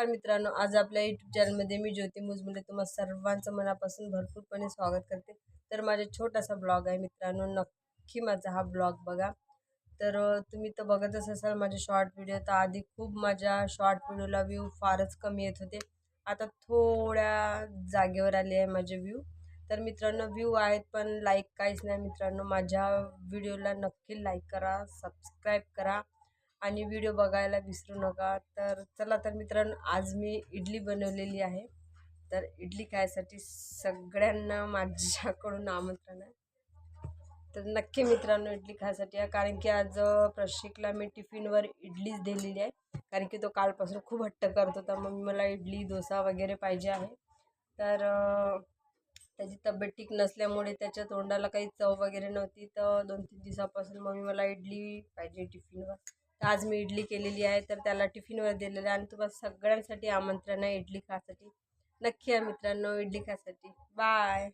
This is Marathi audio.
नमस्कार मित्रांनो, आज आपल्या यूट्यूब चॅनलमध्ये मी ज्योती मुजमुले तुम्हा सर्वांचं मनापासून भरपूरपणे स्वागत करते। तर माझा छोटासा ब्लॉग आहे मित्रांनो, नक्की माझा हा ब्लॉग बघा। तर तुम्ही तर बघतच असाल माझे शॉर्ट व्हिडिओ। तर आधी खूप माझ्या शॉर्ट व्हिडिओला व्ह्यू फारच कमी येत होते, आता थोड्या जागेवर आले आहे माझे व्ह्यू। तर मित्रांनो व्ह्यू आहेत पण लाईक काहीच नाही मित्रांनो। माझ्या व्हिडिओला नक्की लाईक करा, सबस्क्राईब करा आणि व्हिडिओ बघायला विसरू नका। तर चला तर मित्रांनो, आज मी इडली बनवलेली आहे। तर इडली खायसाठी सगळ्यांना माझ्याकडून आमंत्रण आहे। तर नक्की मित्रांनो इडली खायसाठी या, कारण की आज प्रशिकला मी टिफिनवर इडलीच दिलेली आहे, कारण की तो कालपासून खूप हट्ट करत होता, मग मला इडली डोसा वगैरे पाहिजे आहे। तर त्याची तब्येत ठीक नसल्यामुळे त्याच्या तोंडाला काही चव वगैरे नव्हती, तर 2-3 दिवसापासून मम्मी मला इडली पाहिजे टिफिनवर। तर आज मी इडली केलेली आहे, तर त्याला टिफिनवर दिलेलं आहे आणि तुम्हाला सगळ्यांसाठी आमंत्रण आहे इडली खायसाठी। नक्की या मित्रांनो इडली खायसाठी। बाय।